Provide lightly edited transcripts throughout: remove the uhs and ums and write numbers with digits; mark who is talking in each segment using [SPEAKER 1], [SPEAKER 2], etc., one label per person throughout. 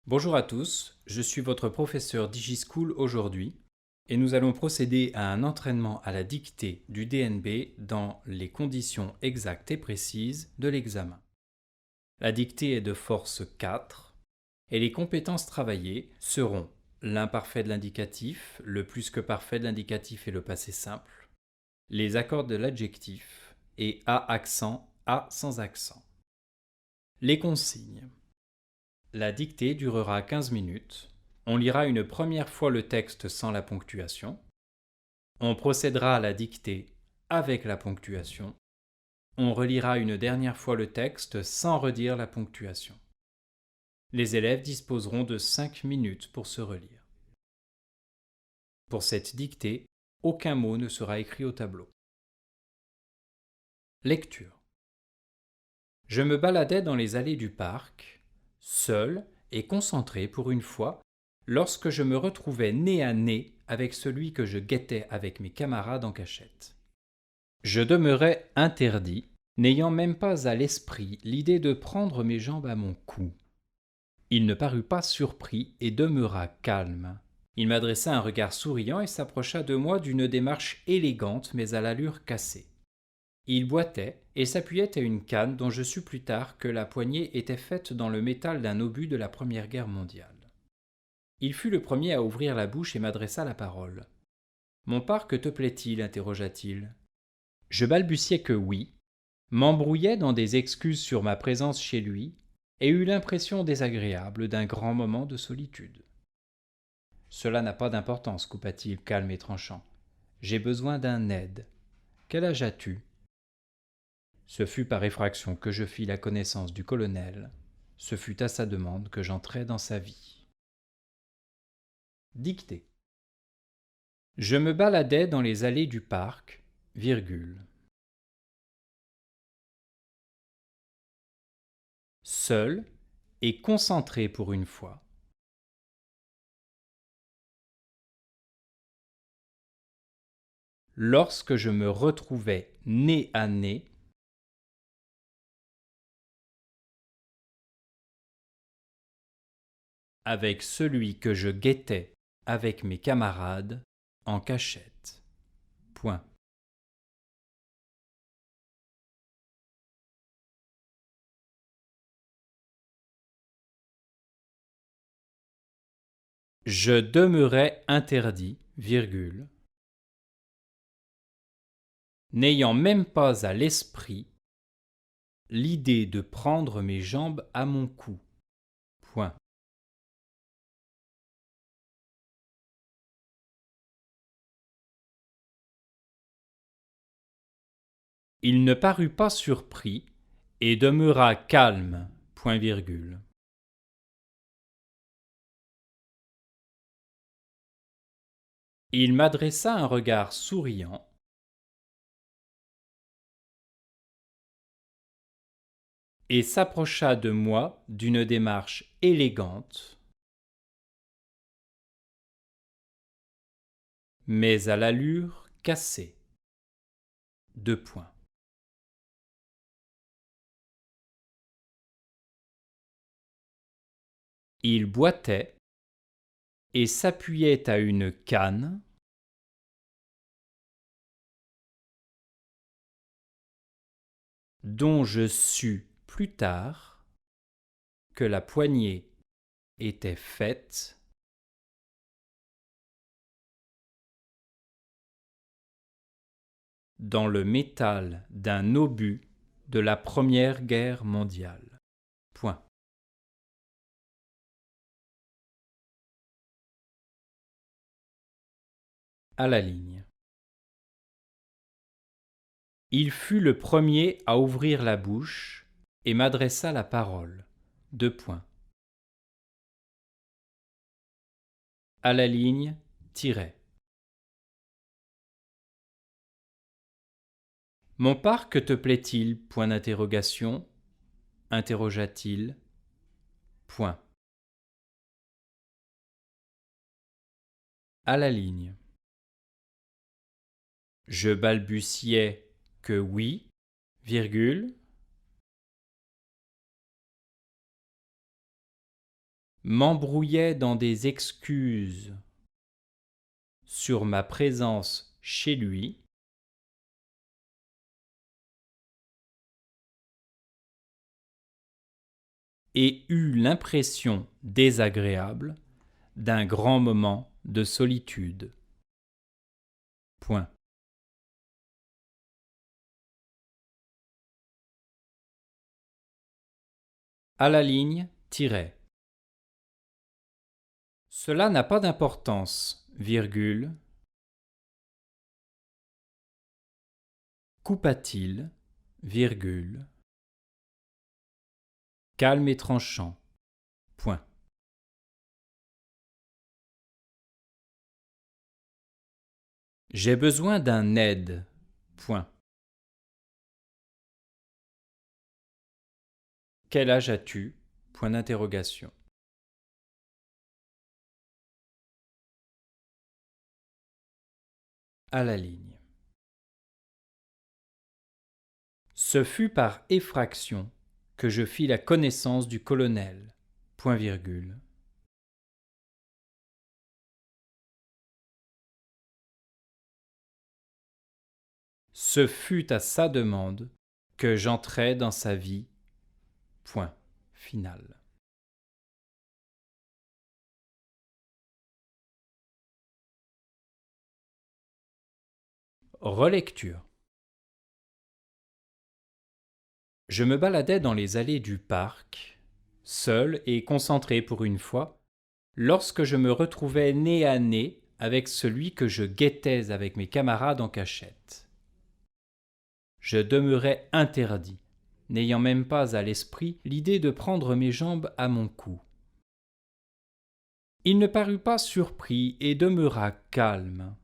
[SPEAKER 1] Bonjour à tous, je suis votre professeur DigiSchool aujourd'hui et nous allons procéder à un entraînement à la dictée du DNB dans les conditions exactes et précises de l'examen. La dictée est de force 4 et les compétences travaillées seront l'imparfait de l'indicatif, le plus que parfait de l'indicatif et le passé simple, les accords de l'adjectif et A accent, A sans accent. Les consignes. La dictée durera 15 minutes. On lira une première fois le texte sans la ponctuation. On procédera à la dictée avec la ponctuation. On relira une dernière fois le texte sans redire la ponctuation. Les élèves disposeront de 5 minutes pour se relire. Pour cette dictée, aucun mot ne sera écrit au tableau. Lecture. Je me baladais dans les allées du parc, seul et concentré pour une fois, lorsque je me retrouvais nez à nez avec celui que je guettais avec mes camarades en cachette. Je demeurais interdit, n'ayant même pas à l'esprit l'idée de prendre mes jambes à mon cou. Il ne parut pas surpris et demeura calme. Il m'adressa un regard souriant et s'approcha de moi d'une démarche élégante mais à l'allure cassée. Il boitait et s'appuyait à une canne dont je sus plus tard que la poignée était faite dans le métal d'un obus de la Première Guerre mondiale. Il fut le premier à ouvrir la bouche et m'adressa la parole. « Mon parc te plaît-il » interrogea-t-il. Je balbutiai que oui, m'embrouillai dans des excuses sur ma présence chez lui et eus l'impression désagréable d'un grand moment de solitude. « Cela n'a pas d'importance, coupa-t-il calme et tranchant. J'ai besoin d'un aide. Quel âge as-tu ? Ce fut par effraction que je fis la connaissance du colonel. Ce fut à sa demande que j'entrai dans sa vie. Dictée. Je me baladais dans les allées du parc, seul et concentré pour une fois. Lorsque je me retrouvais nez à nez avec celui que je guettais avec mes camarades en cachette. Point. Je demeurais interdit, n'ayant même pas à l'esprit l'idée de prendre mes jambes à mon cou. Point. Il ne parut pas surpris et demeura calme. Point virgule. Il m'adressa un regard souriant et s'approcha de moi d'une démarche élégante, mais à l'allure cassée. Deux points. Il boitait et s'appuyait à une canne dont je sus plus tard que la poignée était faite dans le métal d'un obus de la Première Guerre mondiale. Point. À la ligne. Il fut le premier à ouvrir la bouche et m'adressa la parole. Deux points. À la ligne, tiret. Mon parc te plaît-il ? Point d'interrogation. Interrogea-t-il. Point. À la ligne. Je balbutiai que oui, virgule. m'embrouillait dans des excuses sur ma présence chez lui et eut l'impression désagréable d'un grand moment de solitude. Point. À la ligne, tiret. Cela n'a pas d'importance, virgule. Coupa-t-il, virgule. Calme et tranchant. Point. J'ai besoin d'un aide. Point. Quel âge as-tu? Point d'interrogation. À la ligne. Ce fut par effraction que je fis la connaissance du colonel. Point virgule. Ce fut à sa demande que j'entrai dans sa vie. Point final. Relecture. Je me baladais dans les allées du parc, seul et concentré pour une fois, lorsque je me retrouvais nez à nez avec celui que je guettais avec mes camarades en cachette. Je demeurais interdit, n'ayant même pas à l'esprit l'idée de prendre mes jambes à mon cou. Il ne parut pas surpris et demeura calme.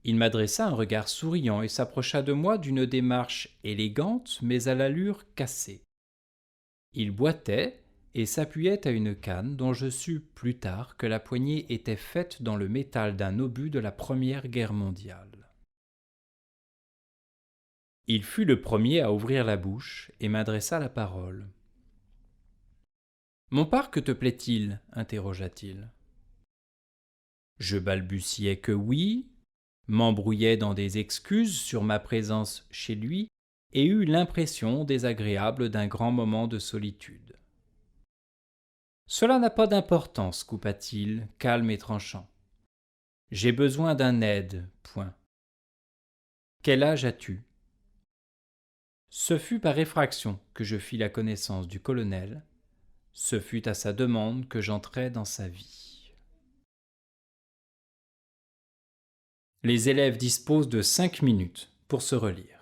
[SPEAKER 1] Il m'adressa un regard souriant et s'approcha de moi d'une démarche élégante mais à l'allure cassée. Il boitait et s'appuyait à une canne dont je sus plus tard que la poignée était faite dans le métal d'un obus de la Première Guerre mondiale. Il fut le premier à ouvrir la bouche et m'adressa la parole. « Mon parc te plaît-il » interrogea-t-il. Je balbutiai que oui, m'embrouillai dans des excuses sur ma présence chez lui et eus l'impression désagréable d'un grand moment de solitude. Cela n'a pas d'importance, coupa-t-il, calme et tranchant. J'ai besoin d'un aide. Point. Quel âge as-tu? Ce fut par effraction que je fis la connaissance du colonel. Ce fut à sa demande que j'entrai dans sa vie. Les élèves disposent de 5 minutes pour se relire.